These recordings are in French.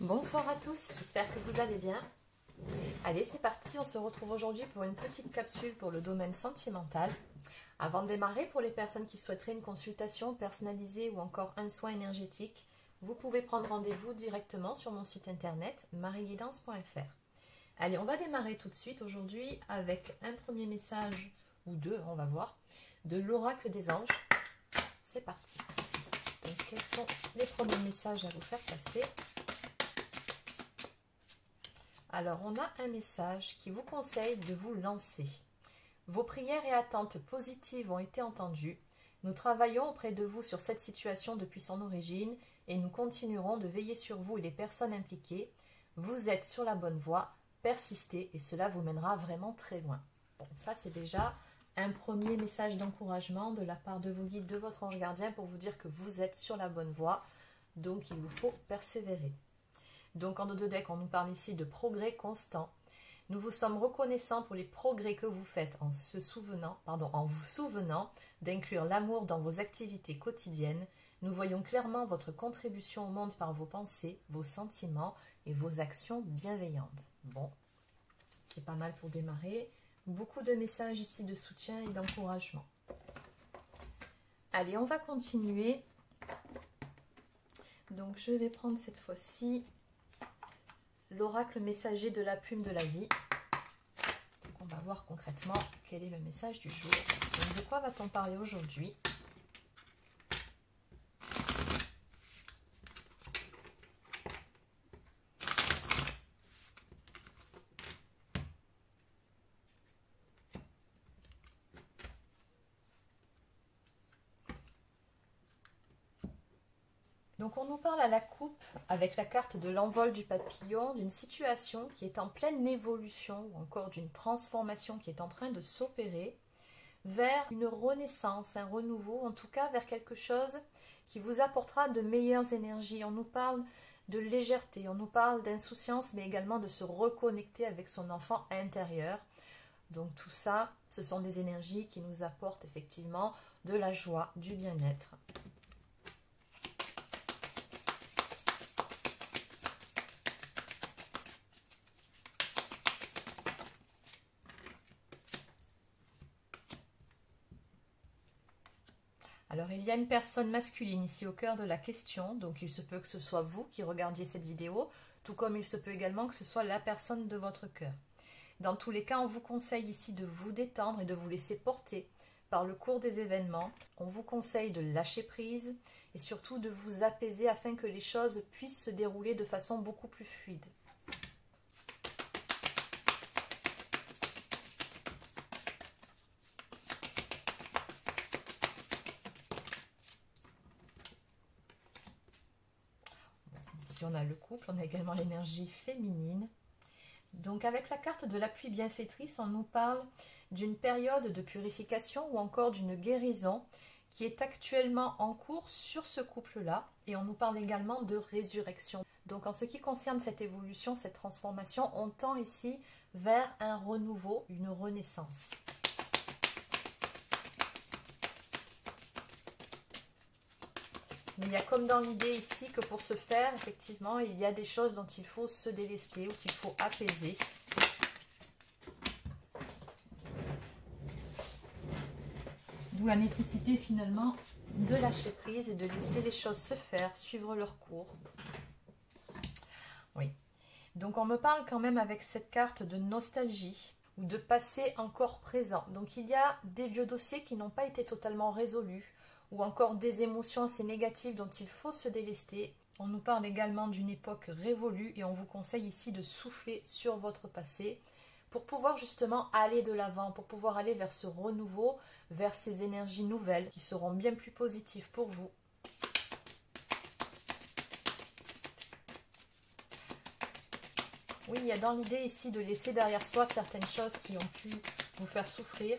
Bonsoir à tous, j'espère que vous allez bien. Allez, c'est parti, on se retrouve aujourd'hui pour une petite capsule pour le domaine sentimental. Avant de démarrer, pour les personnes qui souhaiteraient une consultation personnalisée ou encore un soin énergétique, vous pouvez prendre rendez-vous directement sur mon site internet marieguidance.fr. Allez, on va démarrer tout de suite aujourd'hui avec un premier message, ou deux, on va voir, de l'oracle des anges. C'est parti. Donc, quels sont les premiers messages à vous faire passer ? Alors, on a un message qui vous conseille de vous lancer. Vos prières et attentes positives ont été entendues. Nous travaillons auprès de vous sur cette situation depuis son origine et nous continuerons de veiller sur vous et les personnes impliquées. Vous êtes sur la bonne voie, persistez et cela vous mènera vraiment très loin. Bon, ça c'est déjà un premier message d'encouragement de la part de vos guides, de votre ange gardien pour vous dire que vous êtes sur la bonne voie. Donc, il vous faut persévérer. Donc en dos de deck, on nous parle ici de progrès constant. Nous vous sommes reconnaissants pour les progrès que vous faites en vous souvenant d'inclure l'amour dans vos activités quotidiennes. Nous voyons clairement votre contribution au monde par vos pensées, vos sentiments et vos actions bienveillantes. Bon, c'est pas mal pour démarrer. Beaucoup de messages ici de soutien et d'encouragement. Allez, on va continuer. Donc je vais prendre cette fois-ci l'oracle messager de la plume de la vie. Donc on va voir concrètement quel est le message du jour. Donc de quoi va-t-on parler aujourd'hui ? Donc on nous parle à la coupe avec la carte de l'envol du papillon d'une situation qui est en pleine évolution ou encore d'une transformation qui est en train de s'opérer vers une renaissance, un renouveau, en tout cas vers quelque chose qui vous apportera de meilleures énergies. On nous parle de légèreté, on nous parle d'insouciance mais également de se reconnecter avec son enfant intérieur. Donc tout ça, ce sont des énergies qui nous apportent effectivement de la joie, du bien-être. Alors, il y a une personne masculine ici au cœur de la question, donc il se peut que ce soit vous qui regardiez cette vidéo, tout comme il se peut également que ce soit la personne de votre cœur. Dans tous les cas, on vous conseille ici de vous détendre et de vous laisser porter par le cours des événements. On vous conseille de lâcher prise et surtout de vous apaiser afin que les choses puissent se dérouler de façon beaucoup plus fluide. Ici, on a le couple, on a également l'énergie féminine. Donc, avec la carte de la pluie bienfaitrice, on nous parle d'une période de purification ou encore d'une guérison qui est actuellement en cours sur ce couple-là. Et on nous parle également de résurrection. Donc, en ce qui concerne cette évolution, cette transformation, on tend ici vers un renouveau, une renaissance. Mais il y a comme dans l'idée ici que pour ce faire, effectivement, il y a des choses dont il faut se délester ou qu'il faut apaiser. D'où la nécessité finalement de lâcher prise et de laisser les choses se faire, suivre leur cours. Oui. Donc on me parle quand même avec cette carte de nostalgie ou de passé encore présent. Donc il y a des vieux dossiers qui n'ont pas été totalement résolus, ou encore des émotions assez négatives dont il faut se délester. On nous parle également d'une époque révolue et on vous conseille ici de souffler sur votre passé pour pouvoir justement aller de l'avant, pour pouvoir aller vers ce renouveau, vers ces énergies nouvelles qui seront bien plus positives pour vous. Oui, il y a dans l'idée ici de laisser derrière soi certaines choses qui ont pu vous faire souffrir.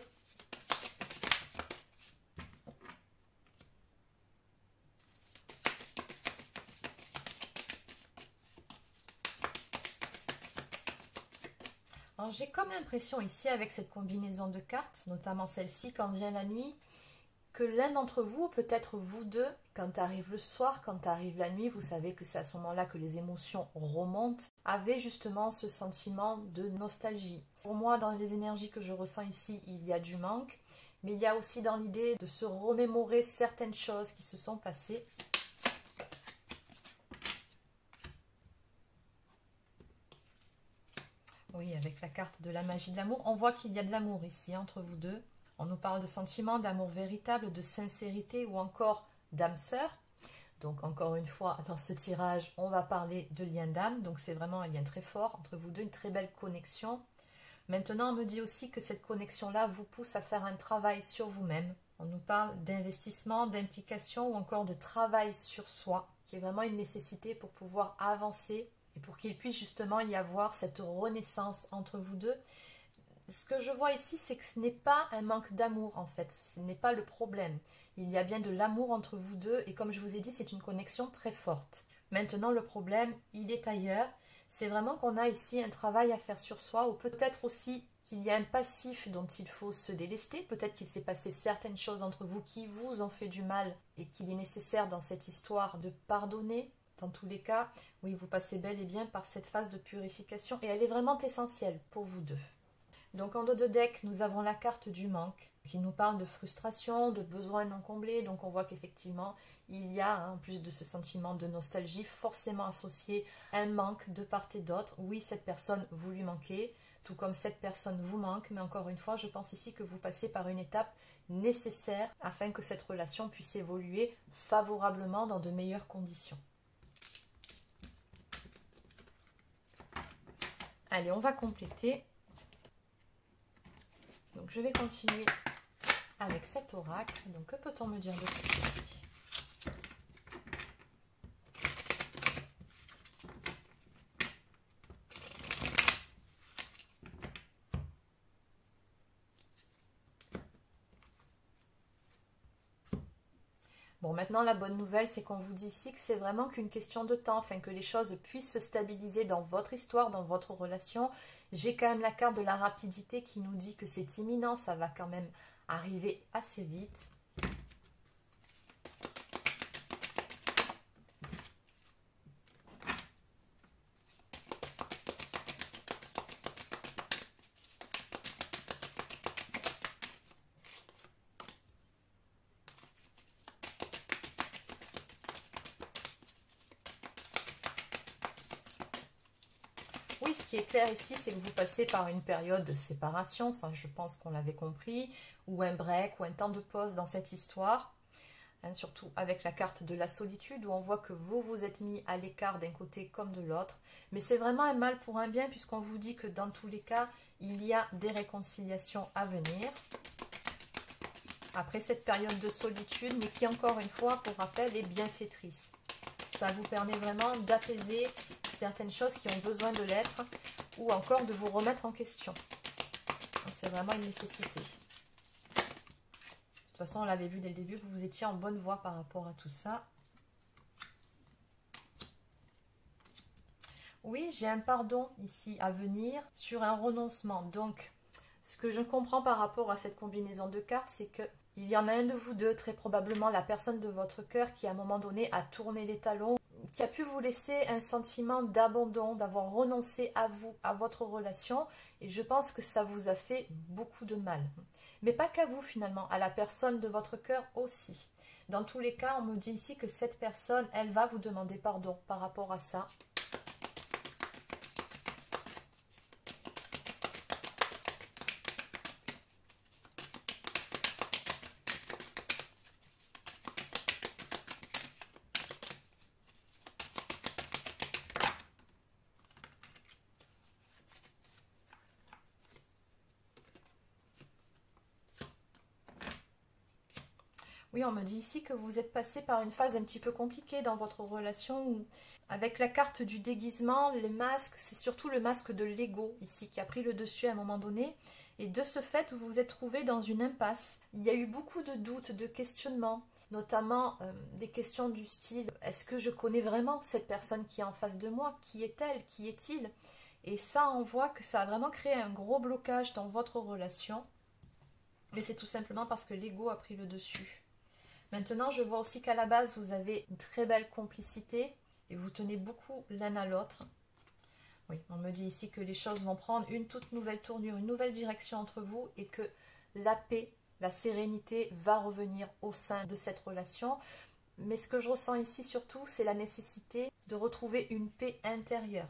J'ai comme l'impression ici avec cette combinaison de cartes, notamment celle-ci quand vient la nuit, que l'un d'entre vous, peut-être vous deux, quand arrive le soir, quand arrive la nuit, vous savez que c'est à ce moment-là que les émotions remontent, avez justement ce sentiment de nostalgie. Pour moi, dans les énergies que je ressens ici, il y a du manque, mais il y a aussi dans l'idée de se remémorer certaines choses qui se sont passées. Oui, avec la carte de la magie de l'amour, on voit qu'il y a de l'amour ici entre vous deux. On nous parle de sentiments, d'amour véritable, de sincérité ou encore d'âme sœur. Donc encore une fois, dans ce tirage, on va parler de lien d'âme. Donc c'est vraiment un lien très fort entre vous deux, une très belle connexion. Maintenant, on me dit aussi que cette connexion-là vous pousse à faire un travail sur vous-même. On nous parle d'investissement, d'implication ou encore de travail sur soi, qui est vraiment une nécessité pour pouvoir avancer et pour qu'il puisse justement y avoir cette renaissance entre vous deux. Ce que je vois ici, c'est que ce n'est pas un manque d'amour en fait, ce n'est pas le problème. Il y a bien de l'amour entre vous deux et comme je vous ai dit, c'est une connexion très forte. Maintenant, le problème, il est ailleurs. C'est vraiment qu'on a ici un travail à faire sur soi ou peut-être aussi qu'il y a un passif dont il faut se délester. Peut-être qu'il s'est passé certaines choses entre vous qui vous ont fait du mal et qu'il est nécessaire dans cette histoire de pardonner. Dans tous les cas, oui, vous passez bel et bien par cette phase de purification et elle est vraiment essentielle pour vous deux. Donc en dos de deck, nous avons la carte du manque qui nous parle de frustration, de besoins non comblés. Donc on voit qu'effectivement, il y a, en plus de ce sentiment de nostalgie, forcément associé un manque de part et d'autre. Oui, cette personne vous lui manquez, tout comme cette personne vous manque. Mais encore une fois, je pense ici que vous passez par une étape nécessaire afin que cette relation puisse évoluer favorablement dans de meilleures conditions. Allez, on va compléter. Donc je vais continuer avec cet oracle. Donc que peut-on me dire de plus ici? Bon, maintenant la bonne nouvelle, c'est qu'on vous dit ici que c'est vraiment qu'une question de temps, afin que les choses puissent se stabiliser dans votre histoire, dans votre relation. J'ai quand même la carte de la rapidité qui nous dit que c'est imminent, ça va quand même arriver assez vite. Oui, ce qui est clair ici, c'est que vous passez par une période de séparation, ça je pense qu'on l'avait compris, ou un break, ou un temps de pause dans cette histoire, hein, surtout avec la carte de la solitude, où on voit que vous vous êtes mis à l'écart d'un côté comme de l'autre, mais c'est vraiment un mal pour un bien, puisqu'on vous dit que dans tous les cas, il y a des réconciliations à venir, après cette période de solitude, mais qui encore une fois, pour rappel, est bienfaitrice. Ça vous permet vraiment d'apaiser certaines choses qui ont besoin de l'être ou encore de vous remettre en question. C'est vraiment une nécessité. De toute façon, on l'avait vu dès le début que vous étiez en bonne voie par rapport à tout ça. Oui, j'ai un pardon ici à venir sur un renoncement. Donc, ce que je comprends par rapport à cette combinaison de cartes, c'est que il y en a un de vous deux, très probablement la personne de votre cœur qui à un moment donné a tourné les talons, qui a pu vous laisser un sentiment d'abandon, d'avoir renoncé à vous, à votre relation. Et je pense que ça vous a fait beaucoup de mal. Mais pas qu'à vous finalement, à la personne de votre cœur aussi. Dans tous les cas, on me dit ici que cette personne, elle va vous demander pardon par rapport à ça. Oui, on me dit ici que vous êtes passé par une phase un petit peu compliquée dans votre relation où, avec la carte du déguisement, les masques, c'est surtout le masque de l'ego ici qui a pris le dessus à un moment donné. Et de ce fait, vous vous êtes trouvé dans une impasse. Il y a eu beaucoup de doutes, de questionnements, notamment des questions du style « Est-ce que je connais vraiment cette personne qui est en face de moi? Qui est-elle? Qui est-il » Et ça, on voit que ça a vraiment créé un gros blocage dans votre relation. Mais c'est tout simplement parce que l'ego a pris le dessus. Maintenant, je vois aussi qu'à la base, vous avez une très belle complicité et vous tenez beaucoup l'un à l'autre. Oui, on me dit ici que les choses vont prendre une toute nouvelle tournure, une nouvelle direction entre vous et que la paix, la sérénité va revenir au sein de cette relation. Mais ce que je ressens ici surtout, c'est la nécessité de retrouver une paix intérieure.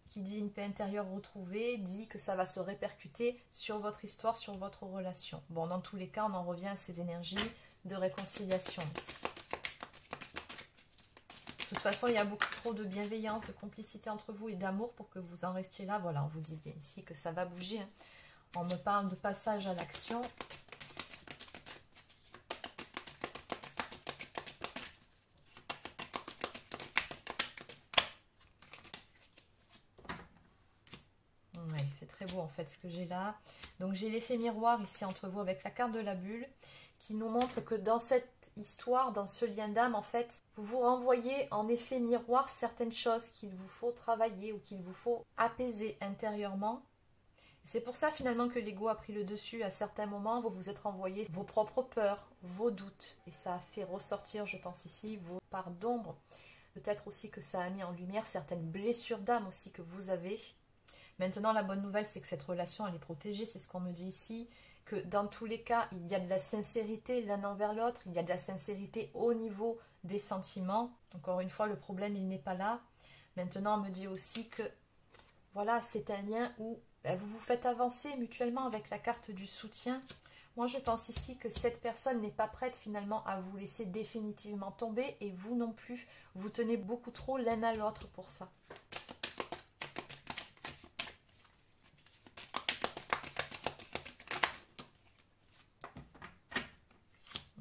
Qui dit une paix intérieure retrouvée, dit que ça va se répercuter sur votre histoire, sur votre relation. Bon, dans tous les cas, on en revient à ces énergies de réconciliation ici. De toute façon, il y a beaucoup trop de bienveillance, de complicité entre vous et d'amour pour que vous en restiez là. Voilà, on vous dit bien ici que ça va bouger. Hein. On me parle de passage à l'action. Oui, c'est très beau en fait ce que j'ai là. Donc j'ai l'effet miroir ici entre vous avec la carte de la bulle qui nous montre que dans cette histoire, dans ce lien d'âme, en fait, vous vous renvoyez en effet miroir certaines choses qu'il vous faut travailler ou qu'il vous faut apaiser intérieurement. C'est pour ça finalement que l'ego a pris le dessus à certains moments. Vous vous êtes renvoyé vos propres peurs, vos doutes. Et ça a fait ressortir, je pense ici, vos parts d'ombre. Peut-être aussi que ça a mis en lumière certaines blessures d'âme aussi que vous avez. Maintenant, la bonne nouvelle, c'est que cette relation, elle est protégée. C'est ce qu'on me dit ici. Que dans tous les cas, il y a de la sincérité l'un envers l'autre. Il y a de la sincérité au niveau des sentiments. Encore une fois, le problème, il n'est pas là. Maintenant, on me dit aussi que, voilà, c'est un lien où vous vous faites avancer mutuellement avec la carte du soutien. Moi, je pense ici que cette personne n'est pas prête finalement à vous laisser définitivement tomber. Et vous non plus. Vous tenez beaucoup trop l'un à l'autre pour ça.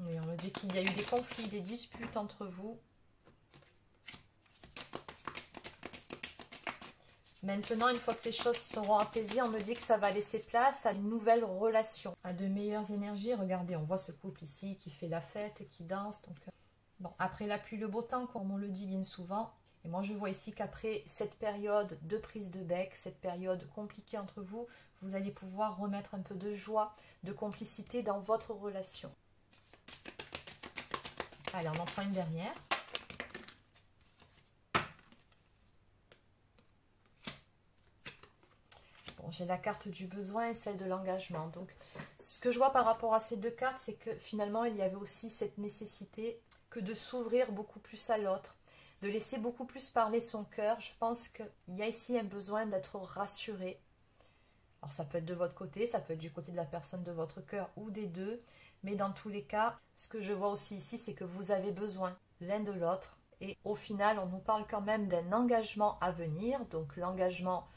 Oui, on me dit qu'il y a eu des conflits, des disputes entre vous. Maintenant, une fois que les choses seront apaisées, on me dit que ça va laisser place à une nouvelle relation, à de meilleures énergies. Regardez, on voit ce couple ici qui fait la fête, qui danse. Donc, bon, après la pluie, le beau temps, comme on le dit bien souvent. Et moi, je vois ici qu'après cette période de prise de bec, cette période compliquée entre vous, vous allez pouvoir remettre un peu de joie, de complicité dans votre relation. Allez, on en prend une dernière. Bon, j'ai la carte du besoin et celle de l'engagement. Donc, ce que je vois par rapport à ces deux cartes, c'est que finalement, il y avait aussi cette nécessité que de s'ouvrir beaucoup plus à l'autre, de laisser beaucoup plus parler son cœur. Je pense qu'il y a ici un besoin d'être rassuré. Alors, ça peut être de votre côté, ça peut être du côté de la personne de votre cœur ou des deux. Mais dans tous les cas, ce que je vois aussi ici, c'est que vous avez besoin l'un de l'autre. Et au final, on nous parle quand même d'un engagement à venir. Donc l'engagement,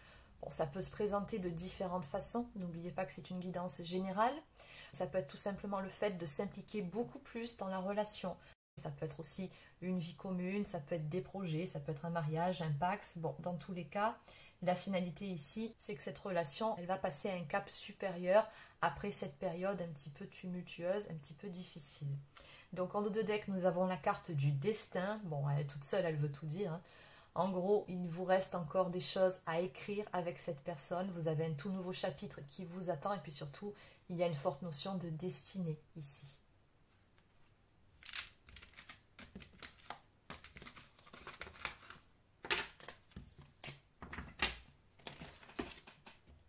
bon, ça peut se présenter de différentes façons. N'oubliez pas que c'est une guidance générale. Ça peut être tout simplement le fait de s'impliquer beaucoup plus dans la relation. Ça peut être aussi une vie commune, ça peut être des projets, ça peut être un mariage, un pax. Bon, dans tous les cas, la finalité ici, c'est que cette relation, elle va passer à un cap supérieur après cette période un petit peu tumultueuse, un petit peu difficile. Donc en dos de deck, nous avons la carte du destin. Bon, elle est toute seule, elle veut tout dire. Hein. En gros, il vous reste encore des choses à écrire avec cette personne. Vous avez un tout nouveau chapitre qui vous attend. Et puis surtout, il y a une forte notion de destinée ici.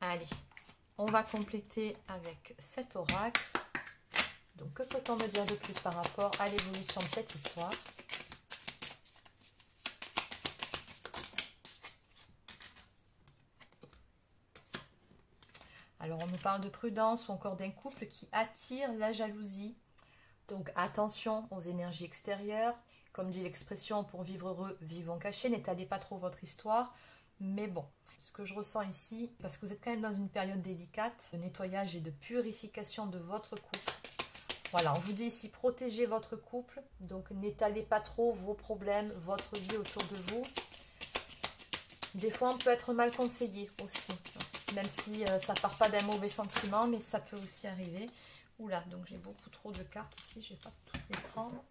Allez, on va compléter avec cet oracle. Donc, que peut-on me dire de plus par rapport à l'évolution de cette histoire? Alors, on nous parle de prudence ou encore d'un couple qui attire la jalousie. Donc, attention aux énergies extérieures. Comme dit l'expression, pour vivre heureux, vivons cachés. N'étalez pas trop votre histoire. Mais bon, ce que je ressens ici, parce que vous êtes quand même dans une période délicate, de nettoyage et de purification de votre couple. Voilà, on vous dit ici, protégez votre couple. Donc, n'étalez pas trop vos problèmes, votre vie autour de vous. Des fois, on peut être mal conseillé aussi. Même si ça part pas d'un mauvais sentiment, mais ça peut aussi arriver. Oula, donc j'ai beaucoup trop de cartes ici, je ne vais pas toutes les prendre.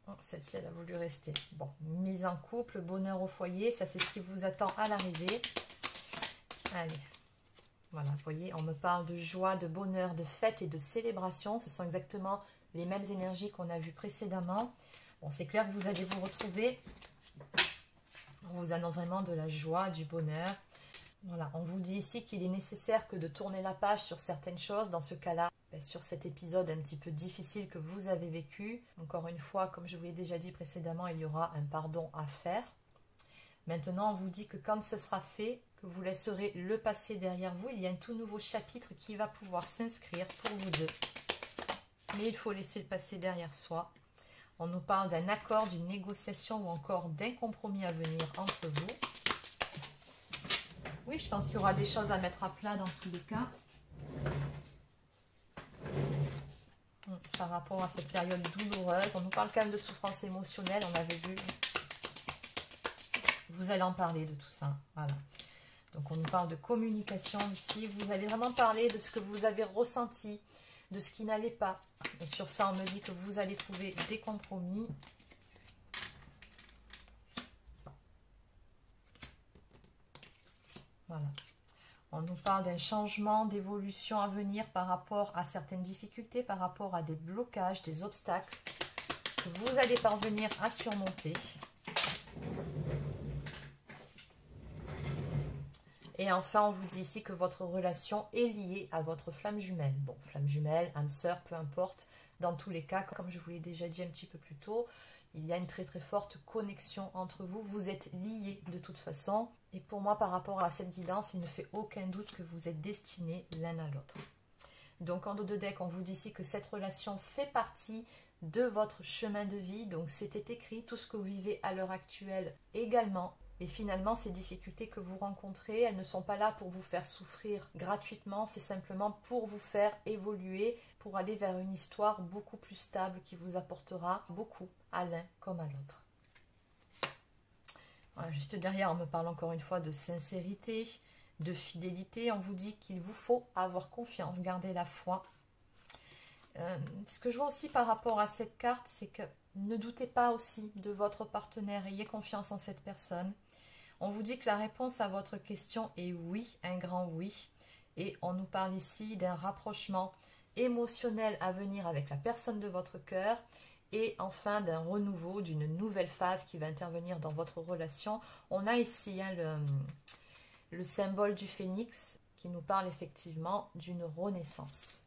Oh, celle-ci, elle a voulu rester. Bon, mise en couple, bonheur au foyer, ça c'est ce qui vous attend à l'arrivée. Allez. Voilà, vous voyez, on me parle de joie, de bonheur, de fête et de célébration. Ce sont exactement les mêmes énergies qu'on a vues précédemment. Bon, c'est clair que vous allez vous retrouver. On vous annonce vraiment de la joie, du bonheur. Voilà, on vous dit ici qu'il est nécessaire que de tourner la page sur certaines choses. Dans ce cas-là, sur cet épisode un petit peu difficile que vous avez vécu. Encore une fois, comme je vous l'ai déjà dit précédemment, il y aura un pardon à faire. Maintenant, on vous dit que quand ce sera fait, que vous laisserez le passé derrière vous, il y a un tout nouveau chapitre qui va pouvoir s'inscrire pour vous deux. Mais il faut laisser le passé derrière soi. On nous parle d'un accord, d'une négociation ou encore d'un compromis à venir entre vous. Oui, je pense qu'il y aura des choses à mettre à plat dans tous les cas. Par rapport à cette période douloureuse. On nous parle quand même de souffrance émotionnelle, on avait vu. Vous allez en parler de tout ça. Voilà. Donc on nous parle de communication ici. Vous allez vraiment parler de ce que vous avez ressenti, de ce qui n'allait pas. Et sur ça, on me dit que vous allez trouver des compromis. Voilà. On nous parle d'un changement, d'évolution à venir par rapport à certaines difficultés, par rapport à des blocages, des obstacles que vous allez parvenir à surmonter. Et enfin, on vous dit ici que votre relation est liée à votre flamme jumelle. Bon, flamme jumelle, âme sœur, peu importe. Dans tous les cas, comme je vous l'ai déjà dit un petit peu plus tôt, il y a une très très forte connexion entre vous. Vous êtes liés de toute façon. Et pour moi, par rapport à cette guidance, il ne fait aucun doute que vous êtes destinés l'un à l'autre. Donc en dos de deck, on vous dit ici que cette relation fait partie de votre chemin de vie. Donc c'était écrit, tout ce que vous vivez à l'heure actuelle également. Et finalement, ces difficultés que vous rencontrez, elles ne sont pas là pour vous faire souffrir gratuitement, c'est simplement pour vous faire évoluer, pour aller vers une histoire beaucoup plus stable qui vous apportera beaucoup à l'un comme à l'autre. Voilà, juste derrière, on me parle encore une fois de sincérité, de fidélité. On vous dit qu'il vous faut avoir confiance, garder la foi. Ce que je vois aussi par rapport à cette carte, c'est que ne doutez pas aussi de votre partenaire, ayez confiance en cette personne. On vous dit que la réponse à votre question est oui, un grand oui. Et on nous parle ici d'un rapprochement émotionnel à venir avec la personne de votre cœur. Et enfin d'un renouveau, d'une nouvelle phase qui va intervenir dans votre relation. On a ici le symbole du phénix qui nous parle effectivement d'une renaissance.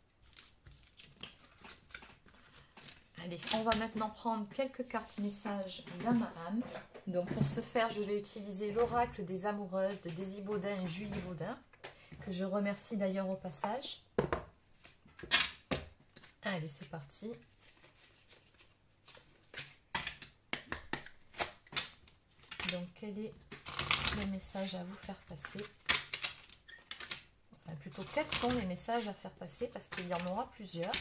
Allez, on va maintenant prendre quelques cartes messages d'âme à âme. Donc pour ce faire, je vais utiliser l'oracle des amoureuses de Daisy Baudin et Julie Baudin, que je remercie d'ailleurs au passage. Allez, c'est parti. Donc quel est le message à vous faire passer? Enfin plutôt, quels sont les messages à faire passer? Parce qu'il y en aura plusieurs.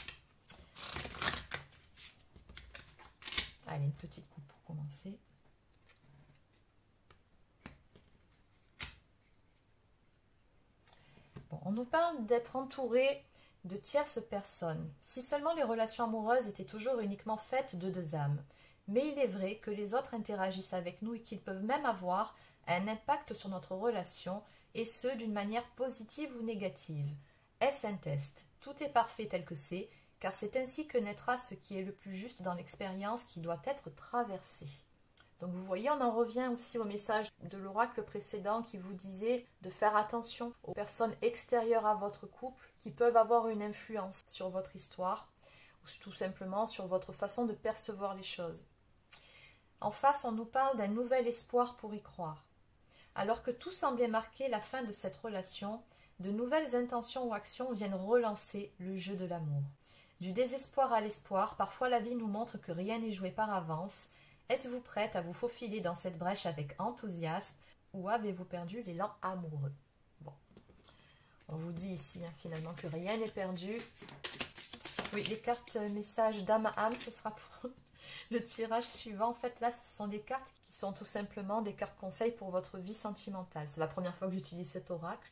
Allez, une petite coupe pour commencer. Bon, on nous parle d'être entouré de tierces personnes. Si seulement les relations amoureuses étaient toujours uniquement faites de deux âmes. Mais il est vrai que les autres interagissent avec nous et qu'ils peuvent même avoir un impact sur notre relation, et ce, d'une manière positive ou négative. Est-ce un test? Tout est parfait tel que c'est, car c'est ainsi que naîtra ce qui est le plus juste dans l'expérience qui doit être traversée. Donc vous voyez, on en revient aussi au message de l'oracle précédent qui vous disait de faire attention aux personnes extérieures à votre couple qui peuvent avoir une influence sur votre histoire, ou tout simplement sur votre façon de percevoir les choses. En face, on nous parle d'un nouvel espoir pour y croire. Alors que tout semblait marquer la fin de cette relation, de nouvelles intentions ou actions viennent relancer le jeu de l'amour. Du désespoir à l'espoir, parfois la vie nous montre que rien n'est joué par avance. Êtes-vous prête à vous faufiler dans cette brèche avec enthousiasme, ou avez-vous perdu l'élan amoureux? Bon, on vous dit ici finalement que rien n'est perdu. Oui, les cartes messages d'âme à âme, ce sera pour le tirage suivant. En fait, là, ce sont des cartes qui sont tout simplement des cartes conseils pour votre vie sentimentale. C'est la première fois que j'utilise cet oracle.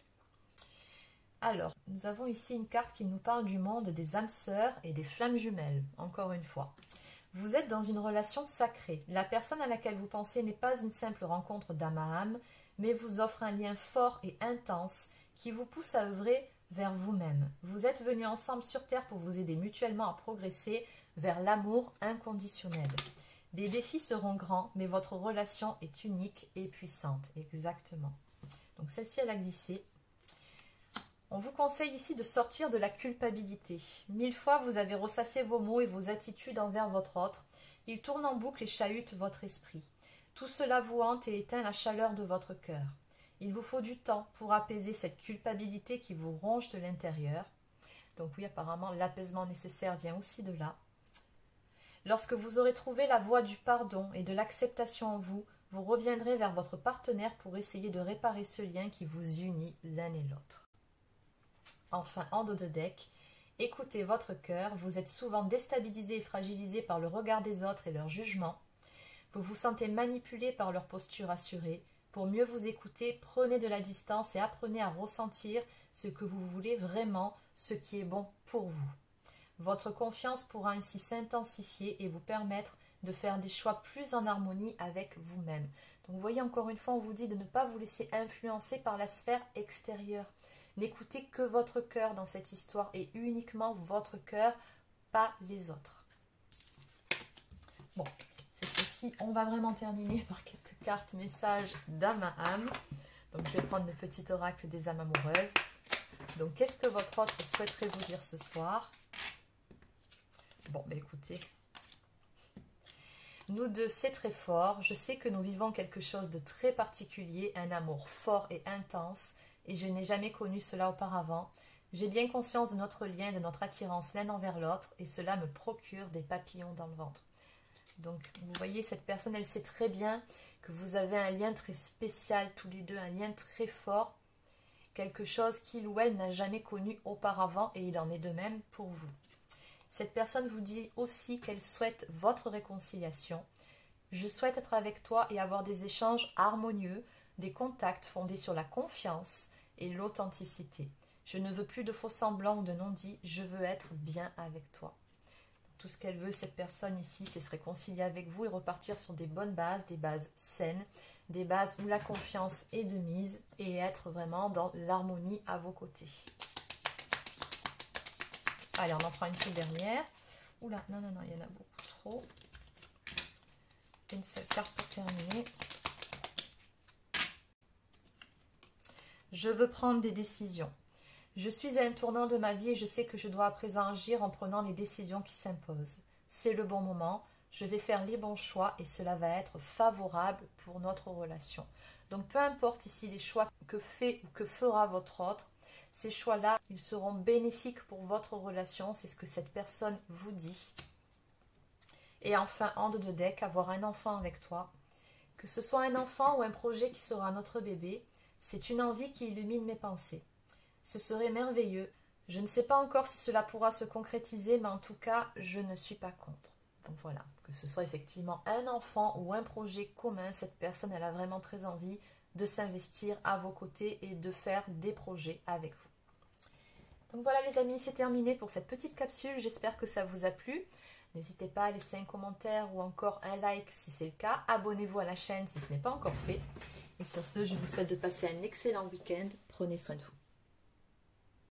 Alors, nous avons ici une carte qui nous parle du monde des âmes sœurs et des flammes jumelles, encore une fois. Vous êtes dans une relation sacrée. La personne à laquelle vous pensez n'est pas une simple rencontre d'âme à âme, mais vous offre un lien fort et intense qui vous pousse à œuvrer vers vous-même. Vous êtes venus ensemble sur Terre pour vous aider mutuellement à progresser vers l'amour inconditionnel. Les défis seront grands, mais votre relation est unique et puissante. Exactement. Donc celle-ci, elle a glissé. On vous conseille ici de sortir de la culpabilité. 1000 fois, vous avez ressassé vos mots et vos attitudes envers votre autre. Ils tournent en boucle et chahutent votre esprit. Tout cela vous hante et éteint la chaleur de votre cœur. Il vous faut du temps pour apaiser cette culpabilité qui vous ronge de l'intérieur. Donc oui, apparemment, l'apaisement nécessaire vient aussi de là. Lorsque vous aurez trouvé la voie du pardon et de l'acceptation en vous, vous reviendrez vers votre partenaire pour essayer de réparer ce lien qui vous unit l'un et l'autre. Enfin, en dos de deck, écoutez votre cœur. Vous êtes souvent déstabilisé et fragilisé par le regard des autres et leur jugement. Vous vous sentez manipulé par leur posture assurée. Pour mieux vous écouter, prenez de la distance et apprenez à ressentir ce que vous voulez vraiment, ce qui est bon pour vous. Votre confiance pourra ainsi s'intensifier et vous permettre de faire des choix plus en harmonie avec vous-même. Donc vous voyez, encore une fois, on vous dit de ne pas vous laisser influencer par la sphère extérieure. N'écoutez que votre cœur dans cette histoire et uniquement votre cœur, pas les autres. Bon, cette fois-ci, on va vraiment terminer par quelques cartes messages d'âme à âme. Donc je vais prendre le petit oracle des âmes amoureuses. Donc qu'est-ce que votre autre souhaiterait vous dire ce soir? Bon, ben écoutez, nous deux, c'est très fort. Je sais que nous vivons quelque chose de très particulier, un amour fort et intense, et je n'ai jamais connu cela auparavant. J'ai bien conscience de notre lien, de notre attirance l'un envers l'autre, et cela me procure des papillons dans le ventre. Donc, vous voyez, cette personne, elle sait très bien que vous avez un lien très spécial tous les deux, un lien très fort, quelque chose qu'il ou elle n'a jamais connu auparavant, et il en est de même pour vous. Cette personne vous dit aussi qu'elle souhaite votre réconciliation. Je souhaite être avec toi et avoir des échanges harmonieux, des contacts fondés sur la confiance et l'authenticité. Je ne veux plus de faux semblants ou de non-dits, je veux être bien avec toi. Tout ce qu'elle veut, cette personne ici, c'est se réconcilier avec vous et repartir sur des bonnes bases, des bases saines, des bases où la confiance est de mise et être vraiment dans l'harmonie à vos côtés. Allez, on en prend une petite dernière. Oula, non, non, non, il y en a beaucoup trop. Une seule carte pour terminer. Je veux prendre des décisions. Je suis à un tournant de ma vie et je sais que je dois à présent agir en prenant les décisions qui s'imposent. C'est le bon moment, je vais faire les bons choix et cela va être favorable pour notre relation. Donc peu importe ici les choix que fait ou que fera votre autre, ces choix-là, ils seront bénéfiques pour votre relation, c'est ce que cette personne vous dit. Et enfin, en dos de deck, avoir un enfant avec toi. Que ce soit un enfant ou un projet qui sera notre bébé, c'est une envie qui illumine mes pensées. Ce serait merveilleux. Je ne sais pas encore si cela pourra se concrétiser, mais en tout cas, je ne suis pas contre. Donc voilà, que ce soit effectivement un enfant ou un projet commun, cette personne, elle a vraiment très envie de s'investir à vos côtés et de faire des projets avec vous. Donc voilà les amis, c'est terminé pour cette petite capsule. J'espère que ça vous a plu. N'hésitez pas à laisser un commentaire ou encore un like si c'est le cas. Abonnez-vous à la chaîne si ce n'est pas encore fait. Et sur ce, je vous souhaite de passer un excellent week-end. Prenez soin de vous.